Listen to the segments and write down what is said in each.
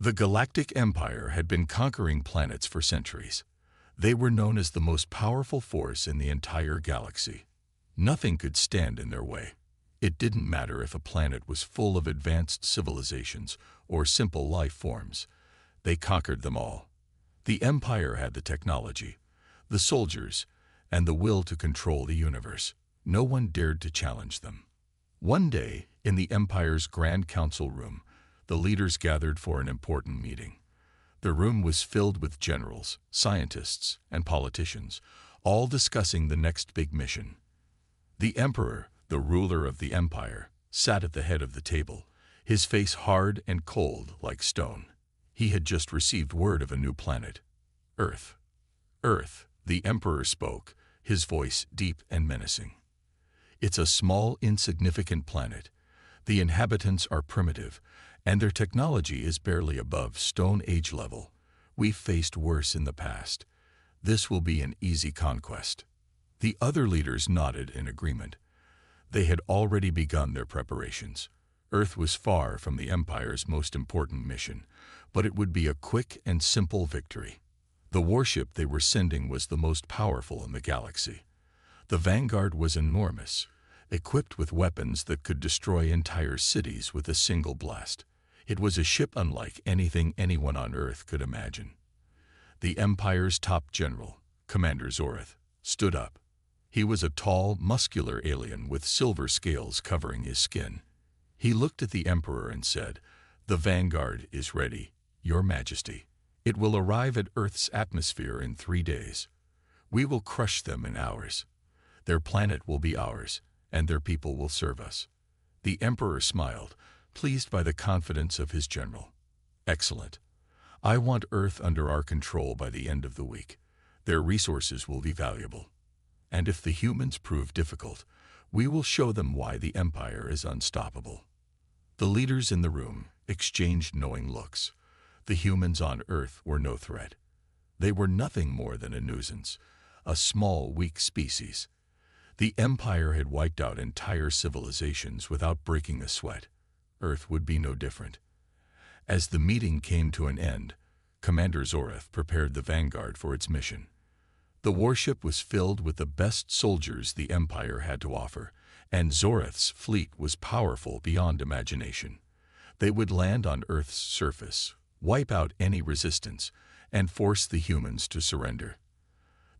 The Galactic Empire had been conquering planets for centuries. They were known as the most powerful force in the entire galaxy. Nothing could stand in their way. It didn't matter if a planet was full of advanced civilizations or simple life forms. They conquered them all. The Empire had the technology, the soldiers, and the will to control the universe. No one dared to challenge them. One day, in the Empire's Grand Council room, the leaders gathered for an important meeting. The room was filled with generals, scientists, and politicians, all discussing the next big mission. The Emperor, the ruler of the Empire, sat at the head of the table, his face hard and cold like stone. He had just received word of a new planet, Earth. Earth, the Emperor spoke, his voice deep and menacing. It's a small, insignificant planet. The inhabitants are primitive, and their technology is barely above Stone Age level. We've faced worse in the past. This will be an easy conquest. The other leaders nodded in agreement. They had already begun their preparations. Earth was far from the Empire's most important mission, but it would be a quick and simple victory. The warship they were sending was the most powerful in the galaxy. The Vanguard was enormous, equipped with weapons that could destroy entire cities with a single blast. It was a ship unlike anything anyone on Earth could imagine. The Empire's top general, Commander Zorath, stood up. He was a tall, muscular alien with silver scales covering his skin. He looked at the Emperor and said, "The Vanguard is ready, Your Majesty. It will arrive at Earth's atmosphere in 3 days. We will crush them in hours. Their planet will be ours, and their people will serve us." The Emperor smiled, pleased by the confidence of his general. "Excellent. I want Earth under our control by the end of the week. Their resources will be valuable. And if the humans prove difficult, we will show them why the Empire is unstoppable." The leaders in the room exchanged knowing looks. The humans on Earth were no threat. They were nothing more than a nuisance, a small, weak species. The Empire had wiped out entire civilizations without breaking a sweat. Earth would be no different. As the meeting came to an end, Commander Zorath prepared the Vanguard for its mission. The warship was filled with the best soldiers the Empire had to offer, and Zorath's fleet was powerful beyond imagination. They would land on Earth's surface, wipe out any resistance, and force the humans to surrender.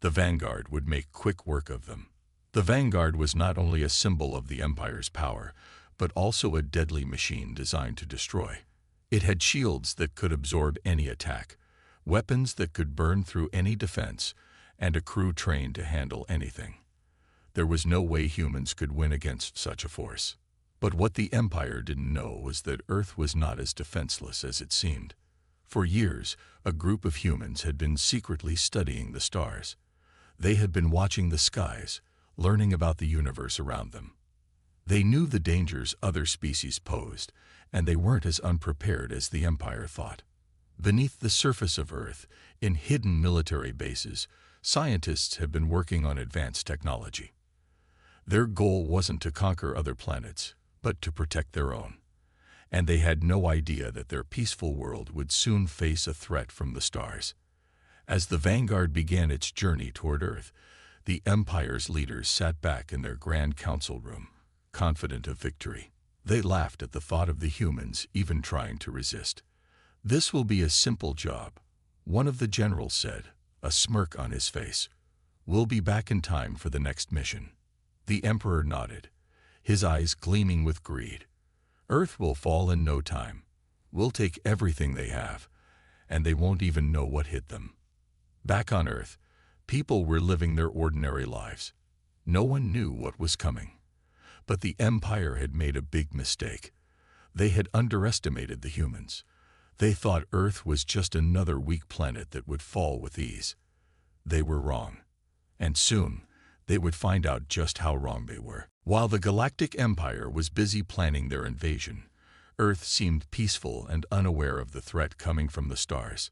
The Vanguard would make quick work of them. The Vanguard was not only a symbol of the Empire's power, but also a deadly machine designed to destroy. It had shields that could absorb any attack, weapons that could burn through any defense, and a crew trained to handle anything. There was no way humans could win against such a force. But what the Empire didn't know was that Earth was not as defenseless as it seemed. For years, a group of humans had been secretly studying the stars. They had been watching the skies, learning about the universe around them. They knew the dangers other species posed, and they weren't as unprepared as the Empire thought. Beneath the surface of Earth, in hidden military bases, scientists have been working on advanced technology. Their goal wasn't to conquer other planets, but to protect their own. And they had no idea that their peaceful world would soon face a threat from the stars. As the Vanguard began its journey toward Earth, the Empire's leaders sat back in their Grand Council room, confident of victory. They laughed at the thought of the humans even trying to resist. "This will be a simple job," one of the generals said, a smirk on his face. "We'll be back in time for the next mission." The Emperor nodded, his eyes gleaming with greed. "Earth will fall in no time. We'll take everything they have, and they won't even know what hit them." Back on Earth, people were living their ordinary lives. No one knew what was coming. But the Empire had made a big mistake. They had underestimated the humans. They thought Earth was just another weak planet that would fall with ease. They were wrong. And soon, they would find out just how wrong they were. While the Galactic Empire was busy planning their invasion, Earth seemed peaceful and unaware of the threat coming from the stars.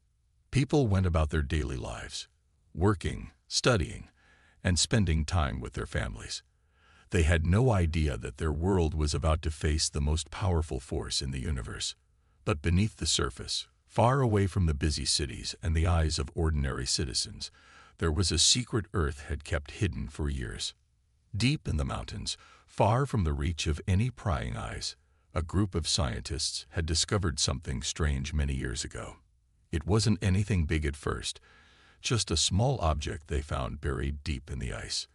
People went about their daily lives, working, studying, and spending time with their families. They had no idea that their world was about to face the most powerful force in the universe. But beneath the surface, Far away from the busy cities and the eyes of ordinary citizens, there was a secret Earth had kept hidden for years. Deep in the mountains, far from the reach of any prying eyes, a group of scientists had discovered something strange many years ago. It wasn't anything big at first, just a small object they found buried deep in the ice.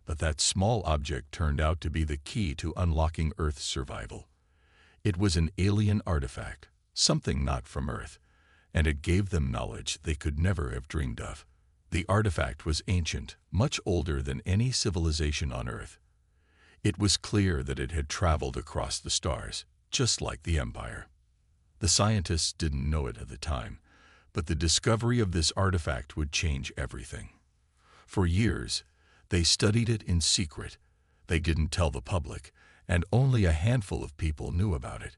But that small object turned out to be the key to unlocking Earth's survival. It was an alien artifact, something not from Earth, and it gave them knowledge they could never have dreamed of. The artifact was ancient, much older than any civilization on Earth. It was clear that it had traveled across the stars, just like the Empire. The scientists didn't know it at the time, but the discovery of this artifact would change everything. For years, they studied it in secret. They didn't tell the public, and only a handful of people knew about it.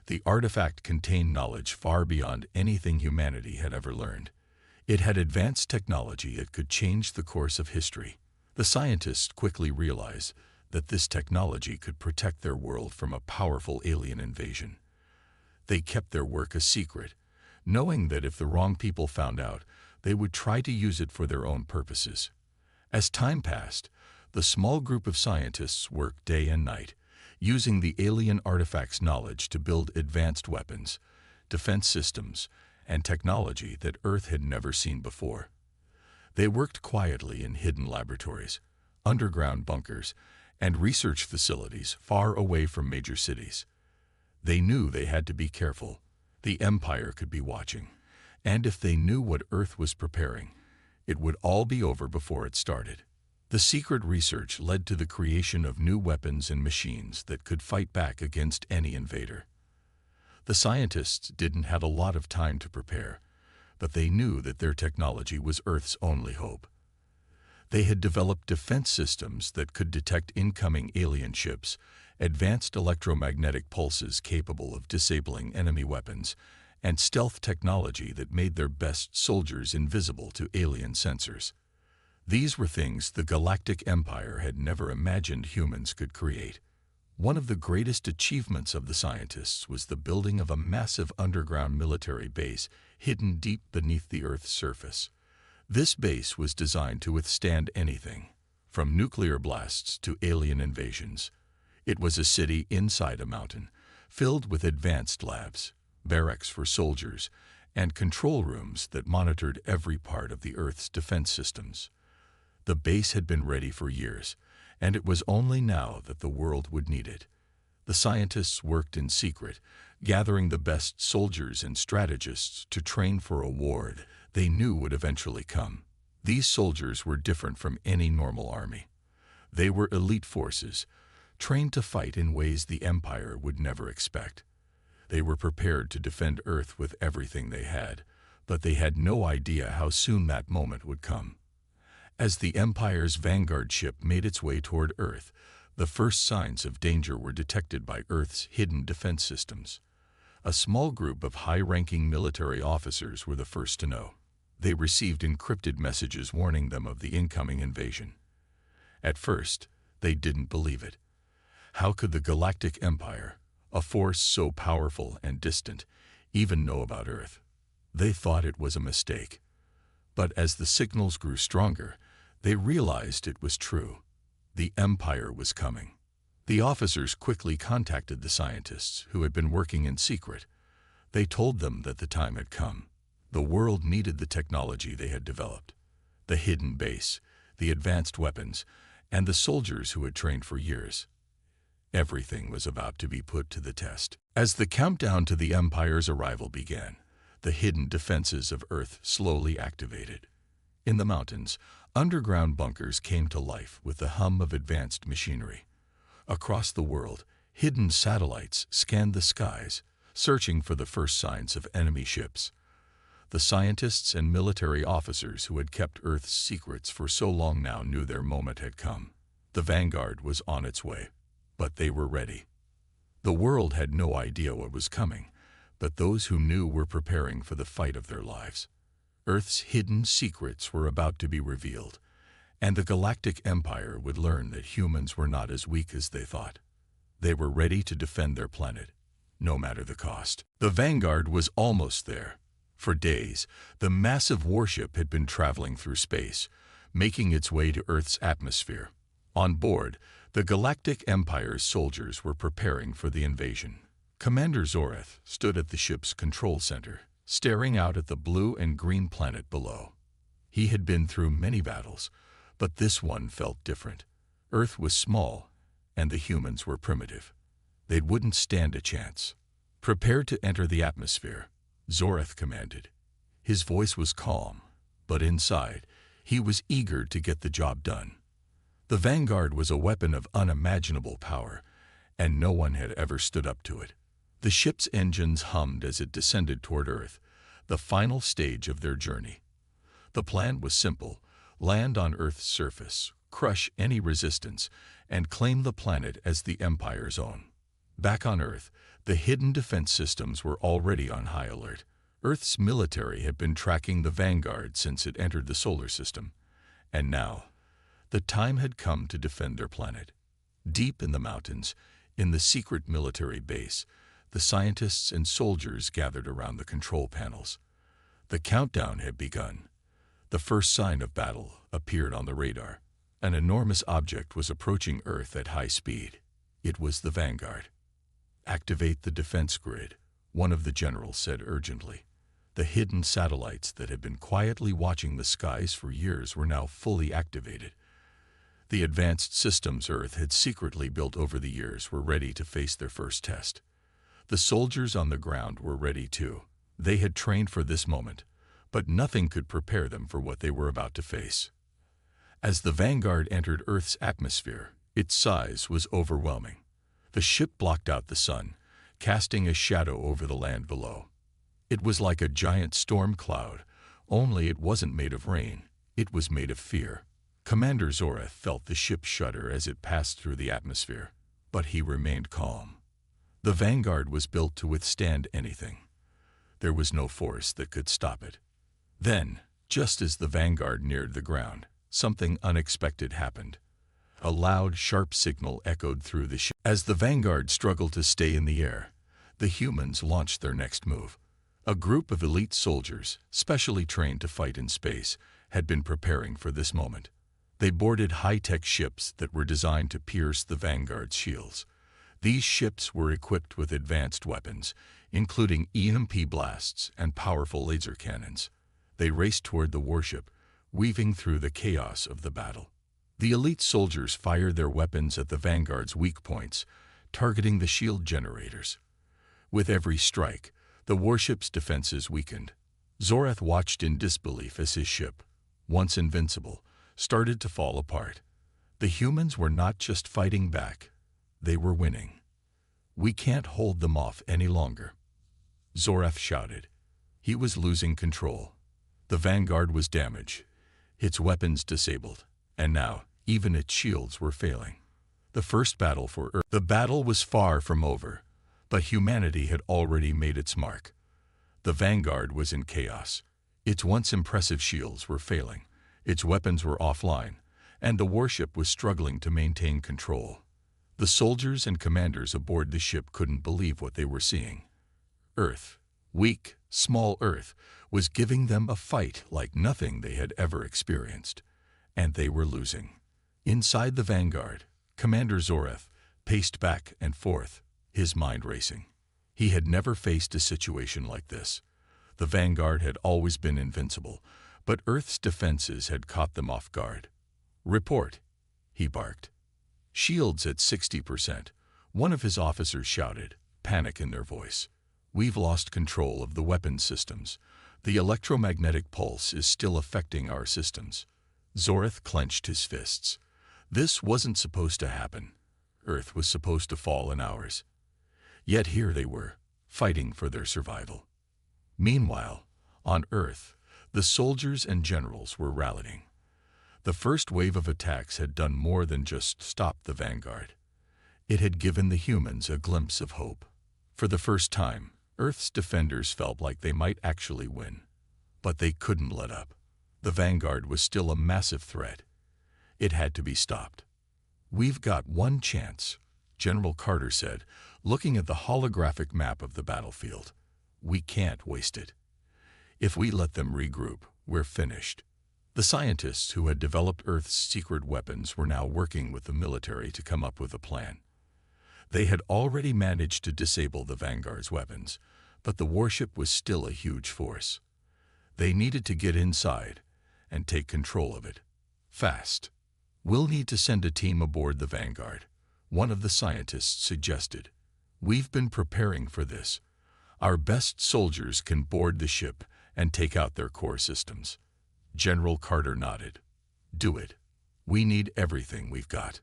The artifact contained knowledge far beyond anything humanity had ever learned. It had advanced technology that could change the course of history. The scientists quickly realized that this technology could protect their world from a powerful alien invasion. They kept their work a secret, knowing that if the wrong people found out, they would try to use it for their own purposes. As time passed, the small group of scientists worked day and night, using the alien artifact's knowledge to build advanced weapons, defense systems, and technology that Earth had never seen before. They worked quietly in hidden laboratories, underground bunkers, and research facilities far away from major cities. They knew they had to be careful. The Empire could be watching, and if they knew what Earth was preparing, it would all be over before it started. The secret research led to the creation of new weapons and machines that could fight back against any invader. The scientists didn't have a lot of time to prepare, but they knew that their technology was Earth's only hope. They had developed defense systems that could detect incoming alien ships, advanced electromagnetic pulses capable of disabling enemy weapons, and stealth technology that made their best soldiers invisible to alien sensors. These were things the Galactic Empire had never imagined humans could create. One of the greatest achievements of the scientists was the building of a massive underground military base hidden deep beneath the Earth's surface. This base was designed to withstand anything, from nuclear blasts to alien invasions. It was a city inside a mountain, filled with advanced labs, barracks for soldiers, and control rooms that monitored every part of the Earth's defense systems. The base had been ready for years, and it was only now that the world would need it. The scientists worked in secret, gathering the best soldiers and strategists to train for a war they knew would eventually come. These soldiers were different from any normal army. They were elite forces, trained to fight in ways the Empire would never expect. They were prepared to defend Earth with everything they had, but they had no idea how soon that moment would come. As the Empire's vanguard ship made its way toward Earth, the first signs of danger were detected by Earth's hidden defense systems. A small group of high-ranking military officers were the first to know. They received encrypted messages warning them of the incoming invasion. At first, they didn't believe it. How could the Galactic Empire, a force so powerful and distant, even know about Earth? They thought it was a mistake. But as the signals grew stronger, they realized it was true. The Empire was coming. The officers quickly contacted the scientists who had been working in secret. They told them that the time had come. The world needed the technology they had developed, the hidden base, the advanced weapons, and the soldiers who had trained for years. Everything was about to be put to the test. As the countdown to the Empire's arrival began, the hidden defenses of Earth slowly activated. In the mountains, underground bunkers came to life with the hum of advanced machinery. Across the world, hidden satellites scanned the skies, searching for the first signs of enemy ships. The scientists and military officers who had kept Earth's secrets for so long now knew their moment had come. The vanguard was on its way, but they were ready. The world had no idea what was coming, but those who knew were preparing for the fight of their lives. Earth's hidden secrets were about to be revealed, and the Galactic Empire would learn that humans were not as weak as they thought. They were ready to defend their planet, no matter the cost. The Vanguard was almost there. For days, the massive warship had been traveling through space, making its way to Earth's atmosphere. On board, the Galactic Empire's soldiers were preparing for the invasion. Commander Zoreth stood at the ship's control center, staring out at the blue and green planet below. He had been through many battles, but this one felt different. Earth was small, and the humans were primitive. They wouldn't stand a chance. "Prepare to enter the atmosphere," Zoreth commanded. His voice was calm, but inside, he was eager to get the job done. The Vanguard was a weapon of unimaginable power, and no one had ever stood up to it. The ship's engines hummed as it descended toward Earth, the final stage of their journey. The plan was simple: land on Earth's surface, crush any resistance, and claim the planet as the Empire's own. Back on Earth, the hidden defense systems were already on high alert. Earth's military had been tracking the Vanguard since it entered the solar system, and now, the time had come to defend their planet. Deep in the mountains, in the secret military base, the scientists and soldiers gathered around the control panels. The countdown had begun. The first sign of battle appeared on the radar. An enormous object was approaching Earth at high speed. It was the Vanguard. "Activate the defense grid," one of the generals said urgently. The hidden satellites that had been quietly watching the skies for years were now fully activated. The advanced systems Earth had secretly built over the years were ready to face their first test. The soldiers on the ground were ready too. They had trained for this moment, but nothing could prepare them for what they were about to face. As the Vanguard entered Earth's atmosphere, its size was overwhelming. The ship blocked out the sun, casting a shadow over the land below. It was like a giant storm cloud, only it wasn't made of rain, it was made of fear. Commander Zoreth felt the ship shudder as it passed through the atmosphere, but he remained calm. The Vanguard was built to withstand anything. There was no force that could stop it. Then, just as the Vanguard neared the ground, something unexpected happened. A loud, sharp signal echoed through the ship. As the Vanguard struggled to stay in the air, the humans launched their next move. A group of elite soldiers, specially trained to fight in space, had been preparing for this moment. They boarded high-tech ships that were designed to pierce the Vanguard's shields. These ships were equipped with advanced weapons, including EMP blasts and powerful laser cannons. They raced toward the warship, weaving through the chaos of the battle. The elite soldiers fired their weapons at the Vanguard's weak points, targeting the shield generators. With every strike, the warship's defenses weakened. Zoreth watched in disbelief as his ship, once invincible, started to fall apart. The humans were not just fighting back, they were winning. "We can't hold them off any longer," Zoreth shouted. He was losing control. The Vanguard was damaged, its weapons disabled, and now even its shields were failing. The first battle for Earth. The battle was far from over, but humanity had already made its mark. The Vanguard was in chaos. Its once impressive shields were failing, its weapons were offline, and the warship was struggling to maintain control. The soldiers and commanders aboard the ship couldn't believe what they were seeing. Earth, weak, small Earth, was giving them a fight like nothing they had ever experienced, and they were losing. Inside the Vanguard, Commander Zoreth paced back and forth, his mind racing. He had never faced a situation like this. The Vanguard had always been invincible, but Earth's defenses had caught them off guard. "Report," he barked. "Shields at 60%, one of his officers shouted, panic in their voice. "We've lost control of the weapons systems. The electromagnetic pulse is still affecting our systems." Zoreth clenched his fists. This wasn't supposed to happen. Earth was supposed to fall in hours. Yet here they were, fighting for their survival. Meanwhile, on Earth, the soldiers and generals were rallying. The first wave of attacks had done more than just stop the Vanguard. It had given the humans a glimpse of hope. For the first time, Earth's defenders felt like they might actually win. But they couldn't let up. The Vanguard was still a massive threat. It had to be stopped. "We've got one chance," General Carter said, looking at the holographic map of the battlefield. "We can't waste it. If we let them regroup, we're finished." The scientists who had developed Earth's secret weapons were now working with the military to come up with a plan. They had already managed to disable the Vanguard's weapons, but the warship was still a huge force. They needed to get inside and take control of it. Fast. "We'll need to send a team aboard the Vanguard," one of the scientists suggested. "We've been preparing for this. Our best soldiers can board the ship and take out their core systems." General Carter nodded. "Do it. We need everything we've got."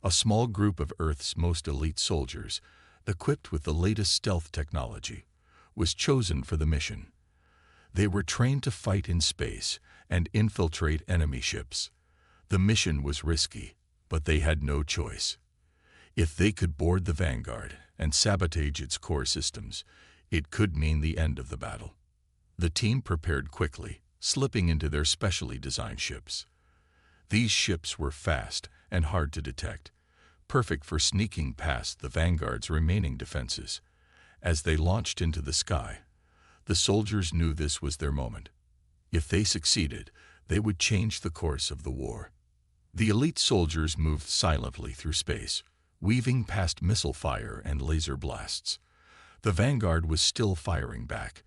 A small group of Earth's most elite soldiers, equipped with the latest stealth technology, was chosen for the mission. They were trained to fight in space and infiltrate enemy ships. The mission was risky, but they had no choice. If they could board the Vanguard and sabotage its core systems, it could mean the end of the battle. The team prepared quickly, slipping into their specially designed ships. These ships were fast and hard to detect, perfect for sneaking past the Vanguard's remaining defenses. As they launched into the sky, the soldiers knew this was their moment. If they succeeded, they would change the course of the war. The elite soldiers moved silently through space, weaving past missile fire and laser blasts. The Vanguard was still firing back,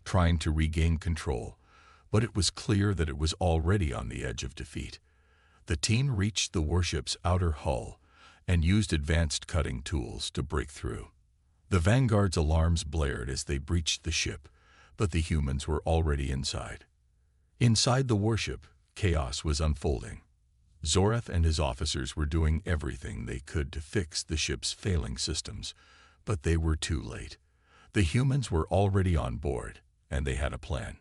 trying to regain control, but it was clear that it was already on the edge of defeat. The team reached the warship's outer hull and used advanced cutting tools to break through. The Vanguard's alarms blared as they breached the ship, but the humans were already inside. Inside the warship, chaos was unfolding. Zorath and his officers were doing everything they could to fix the ship's failing systems, but they were too late. The humans were already on board, and they had a plan.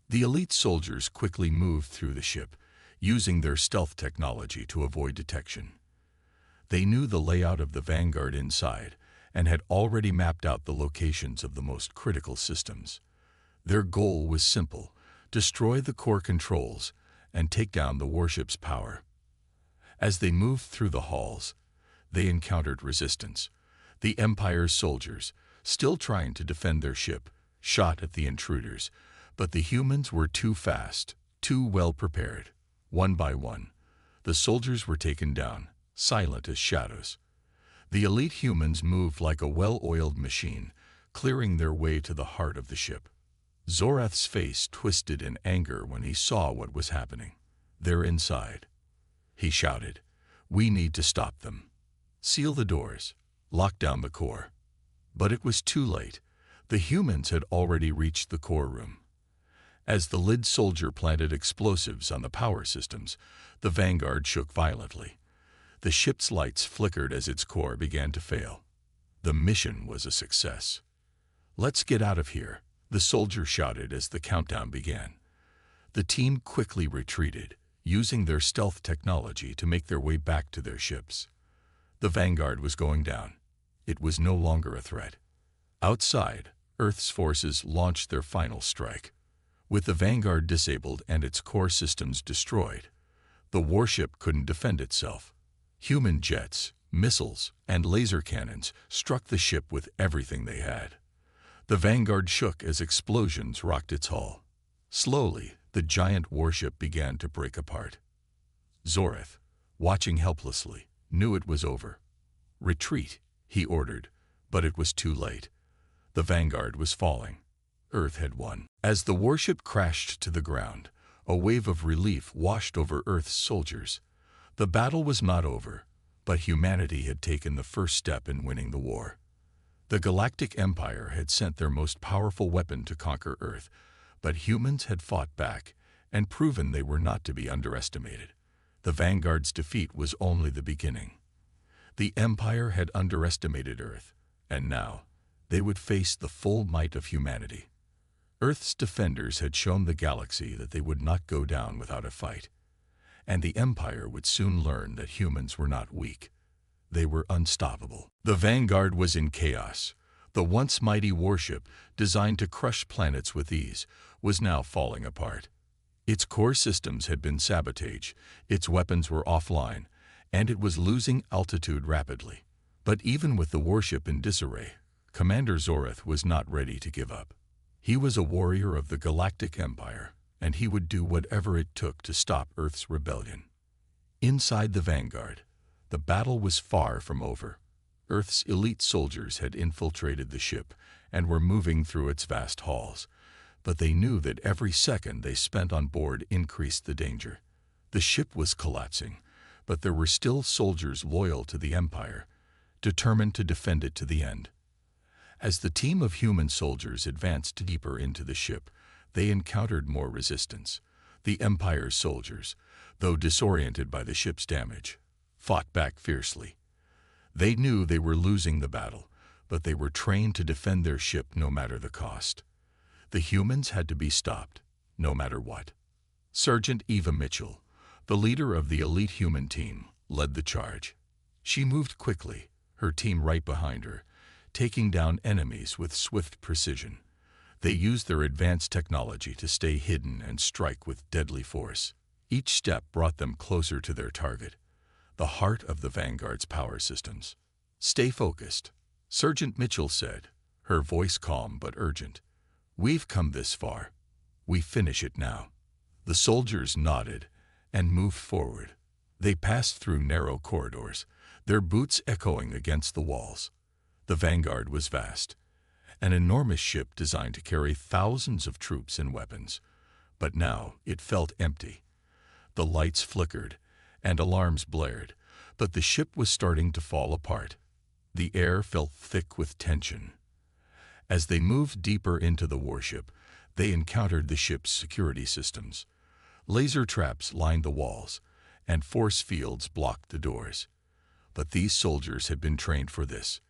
The elite soldiers quickly moved through the ship, using their stealth technology to avoid detection. They knew the layout of the Vanguard inside and had already mapped out the locations of the most critical systems. Their goal was simple: destroy the core controls and take down the warship's power. As they moved through the halls, they encountered resistance. The Empire's soldiers, still trying to defend their ship, shot at the intruders, but the humans were too fast, too well prepared. One by one, the soldiers were taken down, silent as shadows. The elite humans moved like a well-oiled machine, clearing their way to the heart of the ship. Zorath's face twisted in anger when he saw what was happening. "They're inside," he shouted. "We need to stop them. Seal the doors. Lock down the core." But it was too late. The humans had already reached the core room. As the lead soldier planted explosives on the power systems, the Vanguard shook violently. The ship's lights flickered as its core began to fail. The mission was a success. "Let's get out of here," the soldier shouted as the countdown began. The team quickly retreated, using their stealth technology to make their way back to their ships. The Vanguard was going down. It was no longer a threat. Outside, Earth's forces launched their final strike. With the Vanguard disabled and its core systems destroyed, the warship couldn't defend itself. Human jets, missiles, and laser cannons struck the ship with everything they had. The Vanguard shook as explosions rocked its hull. Slowly, the giant warship began to break apart. Zorath, watching helplessly, knew it was over. "Retreat," he ordered, but it was too late. The Vanguard was falling. Earth had won. As the warship crashed to the ground, a wave of relief washed over Earth's soldiers. The battle was not over, but humanity had taken the first step in winning the war. The Galactic Empire had sent their most powerful weapon to conquer Earth, but humans had fought back and proven they were not to be underestimated. The Vanguard's defeat was only the beginning. The Empire had underestimated Earth, and now they would face the full might of humanity. Earth's defenders had shown the galaxy that they would not go down without a fight, and the Empire would soon learn that humans were not weak. They were unstoppable. The Vanguard was in chaos. The once mighty warship, designed to crush planets with ease, was now falling apart. Its core systems had been sabotaged, its weapons were offline, and it was losing altitude rapidly. But even with the warship in disarray, Commander Zorith was not ready to give up. He was a warrior of the Galactic Empire, and he would do whatever it took to stop Earth's rebellion. Inside the Vanguard, the battle was far from over. Earth's elite soldiers had infiltrated the ship and were moving through its vast halls, but they knew that every second they spent on board increased the danger. The ship was collapsing, but there were still soldiers loyal to the Empire, determined to defend it to the end. As the team of human soldiers advanced deeper into the ship, they encountered more resistance. The Empire's soldiers, though disoriented by the ship's damage, fought back fiercely. They knew they were losing the battle, but they were trained to defend their ship no matter the cost. The humans had to be stopped, no matter what. Sergeant Eva Mitchell, the leader of the elite human team, led the charge. She moved quickly, her team right behind her, taking down enemies with swift precision. They used their advanced technology to stay hidden and strike with deadly force. Each step brought them closer to their target, the heart of the Vanguard's power systems. "Stay focused," Sergeant Mitchell said, her voice calm but urgent. "We've come this far. We finish it now." The soldiers nodded and moved forward. They passed through narrow corridors, their boots echoing against the walls. The Vanguard was vast, an enormous ship designed to carry thousands of troops and weapons. But now it felt empty. The lights flickered and alarms blared, but the ship was starting to fall apart. The air felt thick with tension. As they moved deeper into the warship, they encountered the ship's security systems. Laser traps lined the walls, and force fields blocked the doors. But these soldiers had been trained for this.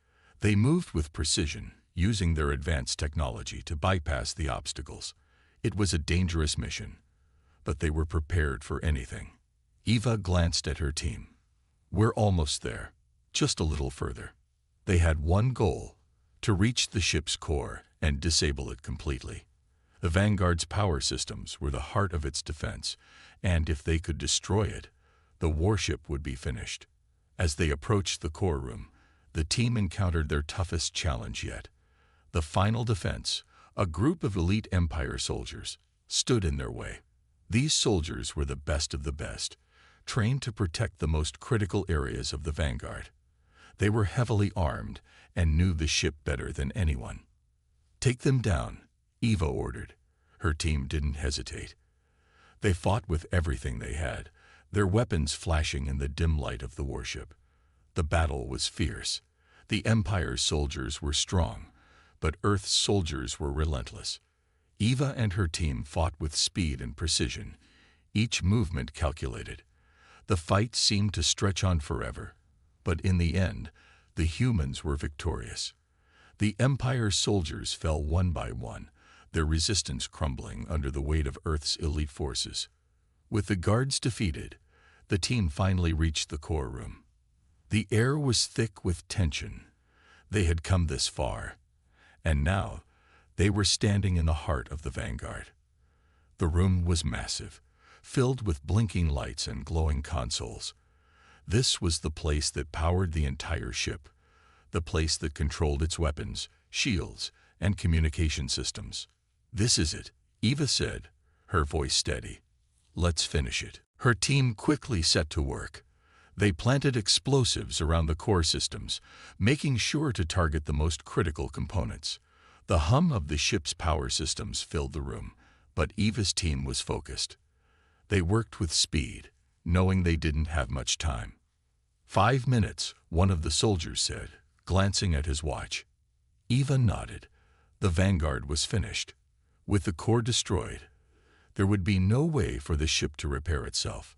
They moved with precision, using their advanced technology to bypass the obstacles. It was a dangerous mission, but they were prepared for anything. Eva glanced at her team. "We're almost there, just a little further." They had one goal: to reach the ship's core and disable it completely. The Vanguard's power systems were the heart of its defense, and if they could destroy it, the warship would be finished. As they approached the core room, the team encountered their toughest challenge yet. The final defense, a group of elite Empire soldiers, stood in their way. These soldiers were the best of the best, trained to protect the most critical areas of the Vanguard. They were heavily armed and knew the ship better than anyone. "Take them down," Eva ordered. Her team didn't hesitate. They fought with everything they had, their weapons flashing in the dim light of the warship. The battle was fierce. The Empire's soldiers were strong, but Earth's soldiers were relentless. Eva and her team fought with speed and precision, each movement calculated. The fight seemed to stretch on forever, but in the end, the humans were victorious. The Empire's soldiers fell one by one, their resistance crumbling under the weight of Earth's elite forces. With the guards defeated, the team finally reached the core room. The air was thick with tension. They had come this far, and now they were standing in the heart of the Vanguard. The room was massive, filled with blinking lights and glowing consoles. This was the place that powered the entire ship, the place that controlled its weapons, shields, and communication systems. "This is it," Eva said, her voice steady. "Let's finish it." Her team quickly set to work. They planted explosives around the core systems, making sure to target the most critical components. The hum of the ship's power systems filled the room, but Eva's team was focused. They worked with speed, knowing they didn't have much time. 5 minutes, one of the soldiers said, glancing at his watch. Eva nodded. The Vanguard was finished. With the core destroyed, there would be no way for the ship to repair itself.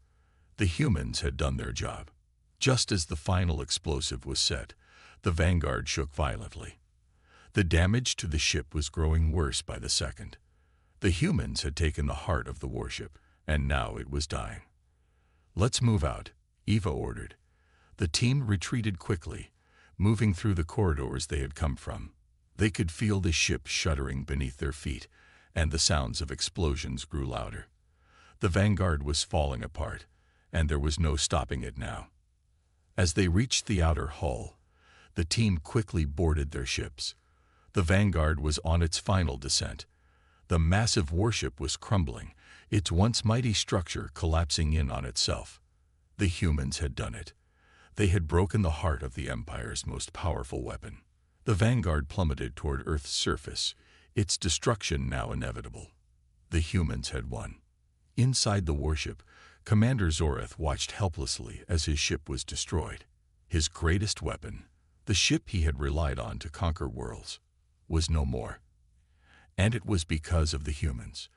The humans had done their job. Just as the final explosive was set, the Vanguard shook violently. The damage to the ship was growing worse by the second. The humans had taken the heart of the warship, and now it was dying. "Let's move out," Eva ordered. The team retreated quickly, moving through the corridors they had come from. They could feel the ship shuddering beneath their feet, and the sounds of explosions grew louder. The Vanguard was falling apart, and there was no stopping it now. As they reached the outer hull, The team quickly boarded their ships. The Vanguard was on its final descent. The massive warship was crumbling, its once mighty structure collapsing in on itself. The humans had done it. They had broken the heart of the Empire's most powerful weapon. The Vanguard plummeted toward Earth's surface, its destruction now inevitable. The humans had won. Inside the warship, Commander Zoreth watched helplessly as his ship was destroyed. His greatest weapon, the ship he had relied on to conquer worlds, was no more. And it was because of the humans.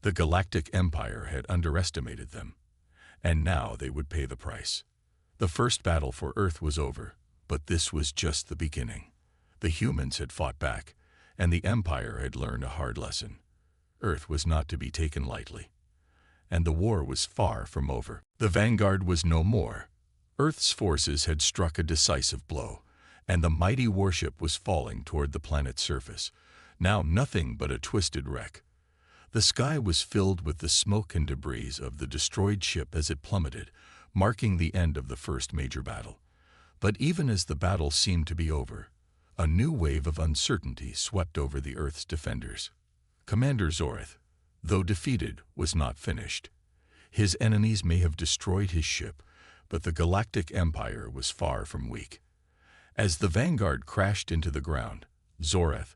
The Galactic Empire had underestimated them, and now they would pay the price. The first battle for Earth was over, but this was just the beginning. The humans had fought back, and the Empire had learned a hard lesson. Earth was not to be taken lightly. And the war was far from over. The Vanguard was no more. Earth's forces had struck a decisive blow, and the mighty warship was falling toward the planet's surface, now nothing but a twisted wreck. The sky was filled with the smoke and debris of the destroyed ship as it plummeted, marking the end of the first major battle. But even as the battle seemed to be over, a new wave of uncertainty swept over the Earth's defenders. Commander Zoreth, though defeated, was not finished. His enemies may have destroyed his ship, but the Galactic Empire was far from weak. As the Vanguard crashed into the ground, Zoreth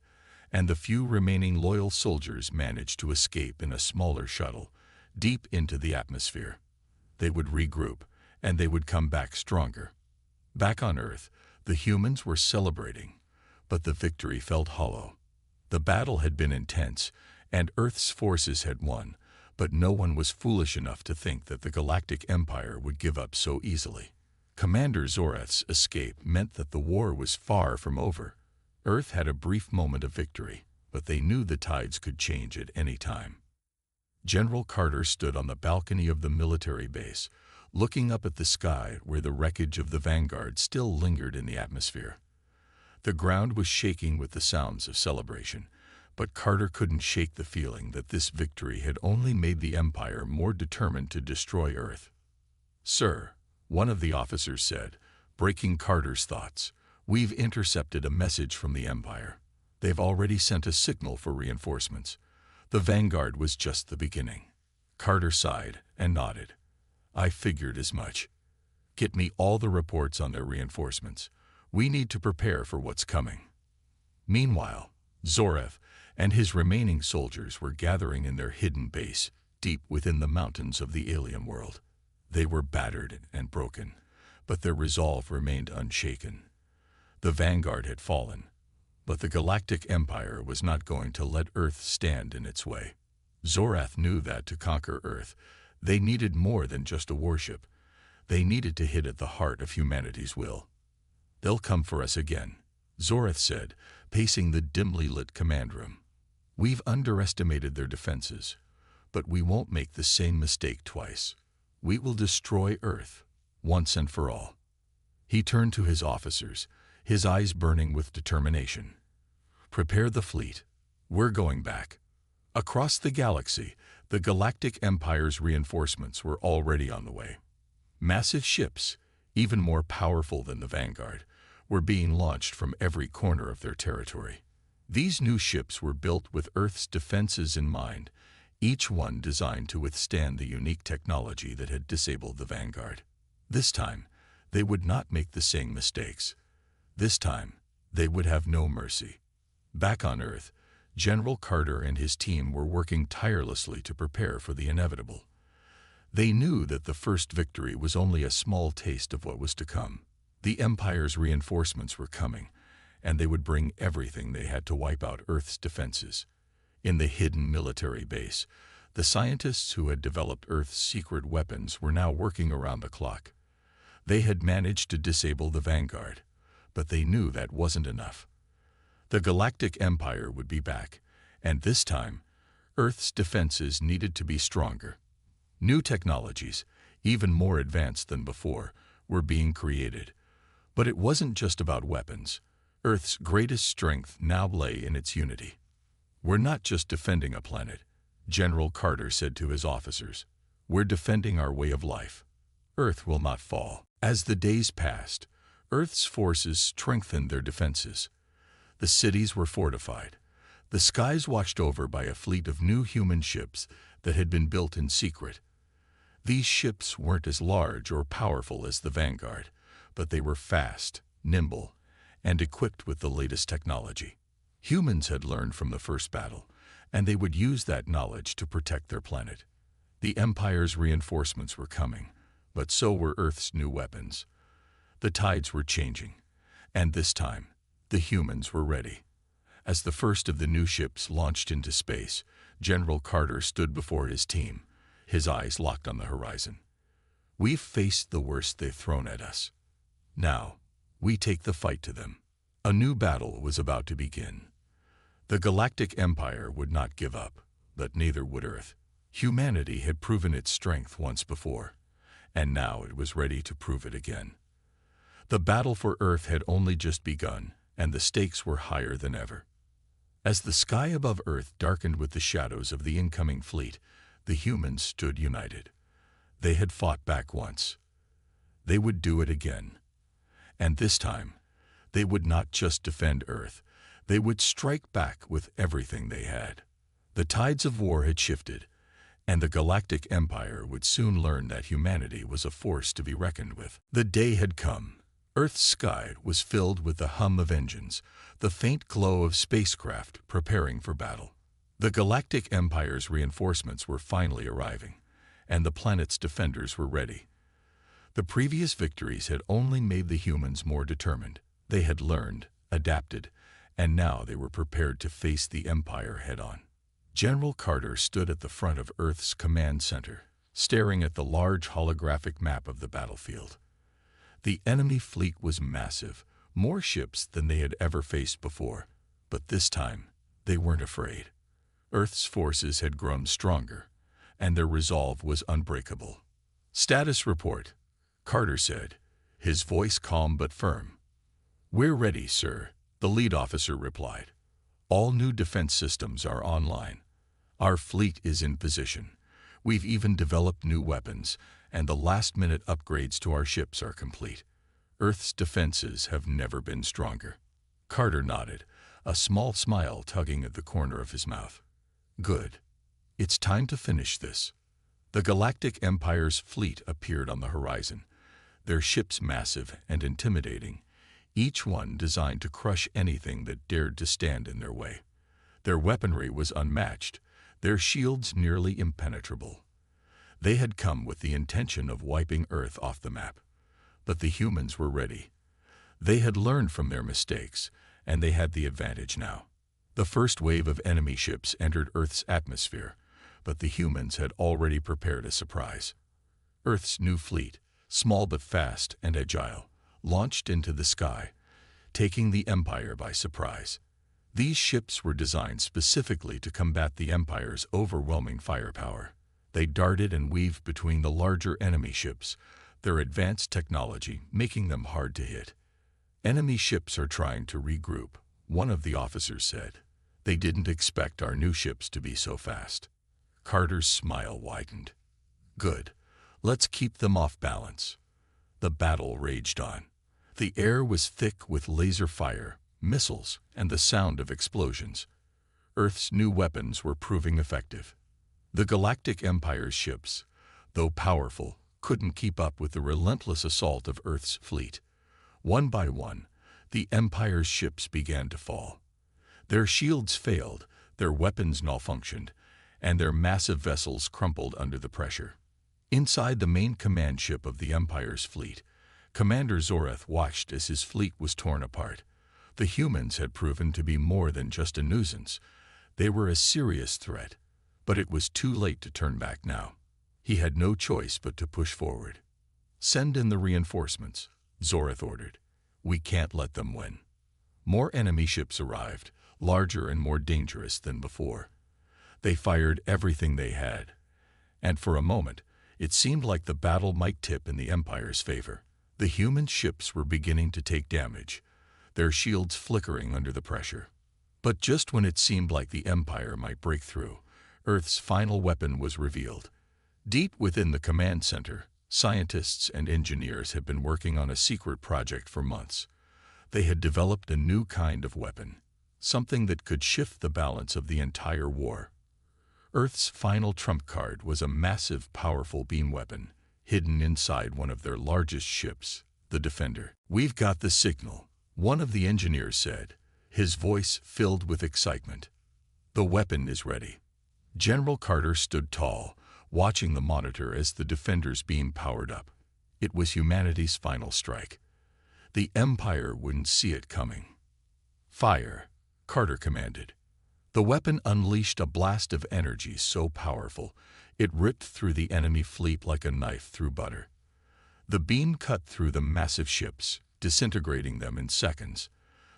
and the few remaining loyal soldiers managed to escape in a smaller shuttle, deep into the atmosphere. They would regroup, and they would come back stronger. Back on Earth, the humans were celebrating, but the victory felt hollow. The battle had been intense, and Earth's forces had won, but no one was foolish enough to think that the Galactic Empire would give up so easily. Commander Zoreth's escape meant that the war was far from over. Earth had a brief moment of victory, but they knew the tides could change at any time. General Carter stood on the balcony of the military base, looking up at the sky where the wreckage of the Vanguard still lingered in the atmosphere. The ground was shaking with the sounds of celebration, but Carter couldn't shake the feeling that this victory had only made the Empire more determined to destroy Earth. "Sir," one of the officers said, breaking Carter's thoughts, "we've intercepted a message from the Empire. They've already sent a signal for reinforcements. The Vanguard was just the beginning." Carter sighed and nodded. "I figured as much. Get me all the reports on their reinforcements. We need to prepare for what's coming." Meanwhile, Zoreth and his remaining soldiers were gathering in their hidden base, deep within the mountains of the alien world. They were battered and broken, but their resolve remained unshaken. The Vanguard had fallen, but the Galactic Empire was not going to let Earth stand in its way. Zoreth knew that to conquer Earth, they needed more than just a warship. They needed to hit at the heart of humanity's will. "They'll come for us again," Zoreth said, pacing the dimly lit command room. "We've underestimated their defenses, but we won't make the same mistake twice. We will destroy Earth, once and for all." He turned to his officers, his eyes burning with determination. "Prepare the fleet. We're going back." Across the galaxy, the Galactic Empire's reinforcements were already on the way. Massive ships, even more powerful than the Vanguard, were being launched from every corner of their territory. These new ships were built with Earth's defenses in mind, each one designed to withstand the unique technology that had disabled the Vanguard. This time, they would not make the same mistakes. This time, they would have no mercy. Back on Earth, General Carter and his team were working tirelessly to prepare for the inevitable. They knew that the first victory was only a small taste of what was to come. The Empire's reinforcements were coming, and they would bring everything they had to wipe out Earth's defenses. In the hidden military base, the scientists who had developed Earth's secret weapons were now working around the clock. They had managed to disable the Vanguard, but they knew that wasn't enough. The Galactic Empire would be back, and this time, Earth's defenses needed to be stronger. New technologies, even more advanced than before, were being created. But it wasn't just about weapons. Earth's greatest strength now lay in its unity. "We're not just defending a planet," General Carter said to his officers. "We're defending our way of life. Earth will not fall." As the days passed, Earth's forces strengthened their defenses. The cities were fortified. The skies watched over by a fleet of new human ships that had been built in secret. These ships weren't as large or powerful as the Vanguard, but they were fast, nimble, and equipped with the latest technology. Humans had learned from the first battle, and they would use that knowledge to protect their planet. The Empire's reinforcements were coming, but so were Earth's new weapons. The tides were changing, and this time, the humans were ready. As the first of the new ships launched into space, General Carter stood before his team, his eyes locked on the horizon. "We've faced the worst they've thrown at us. Now, we take the fight to them." A new battle was about to begin. The Galactic Empire would not give up, but neither would Earth. Humanity had proven its strength once before, and now it was ready to prove it again. The battle for Earth had only just begun, and the stakes were higher than ever. As the sky above Earth darkened with the shadows of the incoming fleet, the humans stood united. They had fought back once. They would do it again. And this time, they would not just defend Earth, they would strike back with everything they had. The tides of war had shifted, and the Galactic Empire would soon learn that humanity was a force to be reckoned with. The day had come. Earth's sky was filled with the hum of engines, the faint glow of spacecraft preparing for battle. The Galactic Empire's reinforcements were finally arriving, and the planet's defenders were ready. The previous victories had only made the humans more determined. They had learned, adapted, and now they were prepared to face the Empire head-on. General Carter stood at the front of Earth's command center, staring at the large holographic map of the battlefield. The enemy fleet was massive, more ships than they had ever faced before, but this time they weren't afraid. Earth's forces had grown stronger, and their resolve was unbreakable. "Status report," Carter said, his voice calm but firm. "We're ready, sir," the lead officer replied. "All new defense systems are online. Our fleet is in position. We've even developed new weapons, and the last-minute upgrades to our ships are complete. Earth's defenses have never been stronger." Carter nodded, a small smile tugging at the corner of his mouth. "Good. It's time to finish this." The Galactic Empire's fleet appeared on the horizon, their ships massive and intimidating, each one designed to crush anything that dared to stand in their way. Their weaponry was unmatched, their shields nearly impenetrable. They had come with the intention of wiping Earth off the map. But the humans were ready. They had learned from their mistakes, and they had the advantage now. The first wave of enemy ships entered Earth's atmosphere, but the humans had already prepared a surprise. Earth's new fleet, small but fast and agile, launched into the sky, taking the Empire by surprise. These ships were designed specifically to combat the Empire's overwhelming firepower. They darted and weaved between the larger enemy ships, their advanced technology making them hard to hit. "Enemy ships are trying to regroup," one of the officers said. "They didn't expect our new ships to be so fast." Carter's smile widened. "Good. Let's keep them off balance." The battle raged on. The air was thick with laser fire, missiles, and the sound of explosions. Earth's new weapons were proving effective. The Galactic Empire's ships, though powerful, couldn't keep up with the relentless assault of Earth's fleet. One by one, the Empire's ships began to fall. Their shields failed, their weapons malfunctioned, and their massive vessels crumpled under the pressure. Inside the main command ship of the Empire's fleet, Commander Zorath watched as his fleet was torn apart. The humans had proven to be more than just a nuisance. They were a serious threat, but it was too late to turn back now. He had no choice but to push forward. "Send in the reinforcements," Zorath ordered. "We can't let them win." More enemy ships arrived, larger and more dangerous than before. They fired everything they had, and for a moment, it seemed like the battle might tip in the Empire's favor. The human ships were beginning to take damage, their shields flickering under the pressure. But just when it seemed like the Empire might break through, Earth's final weapon was revealed. Deep within the command center, Scientists and engineers had been working on a secret project for months. They had developed a new kind of weapon, something that could shift the balance of the entire war. Earth's final trump card was a massive, powerful beam weapon, hidden inside one of their largest ships, the Defender. "We've got the signal," one of the engineers said, his voice filled with excitement. "The weapon is ready." General Carter stood tall, watching the monitor as the Defender's beam powered up. It was humanity's final strike. The Empire wouldn't see it coming. "Fire," Carter commanded. The weapon unleashed a blast of energy so powerful, it ripped through the enemy fleet like a knife through butter. The beam cut through the massive ships, disintegrating them in seconds.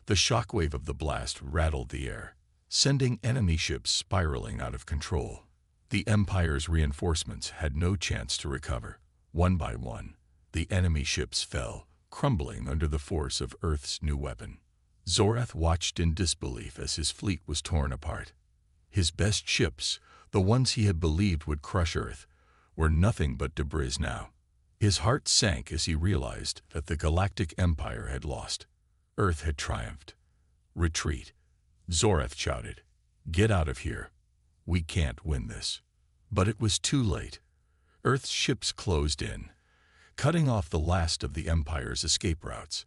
The shockwave of the blast rattled the air, sending enemy ships spiraling out of control. The Empire's reinforcements had no chance to recover. One by one, the enemy ships fell, crumbling under the force of Earth's new weapon. Zorath watched in disbelief as his fleet was torn apart. His best ships, the ones he had believed would crush Earth, were nothing but debris now. His heart sank as he realized that the Galactic Empire had lost. Earth had triumphed. "Retreat," Zorath shouted. "Get out of here. We can't win this." But it was too late. Earth's ships closed in, cutting off the last of the Empire's escape routes.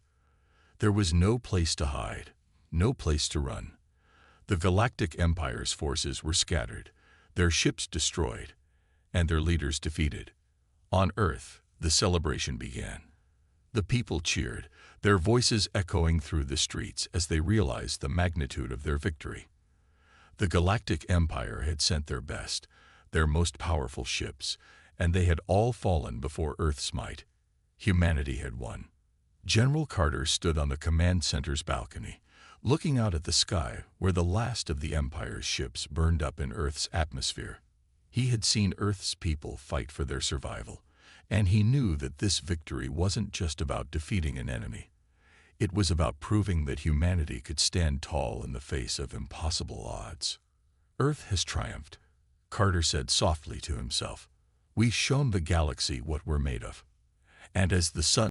There was no place to hide, no place to run. The Galactic Empire's forces were scattered, their ships destroyed, and their leaders defeated. On Earth, the celebration began. The people cheered, their voices echoing through the streets as they realized the magnitude of their victory. The Galactic Empire had sent their best, their most powerful ships, and they had all fallen before Earth's might. Humanity had won. General Carter stood on the command center's balcony, looking out at the sky where the last of the Empire's ships burned up in Earth's atmosphere. He had seen Earth's people fight for their survival, and he knew that this victory wasn't just about defeating an enemy. It was about proving that humanity could stand tall in the face of impossible odds. "Earth has triumphed," Carter said softly to himself. "We've shown the galaxy what we're made of." And as the sun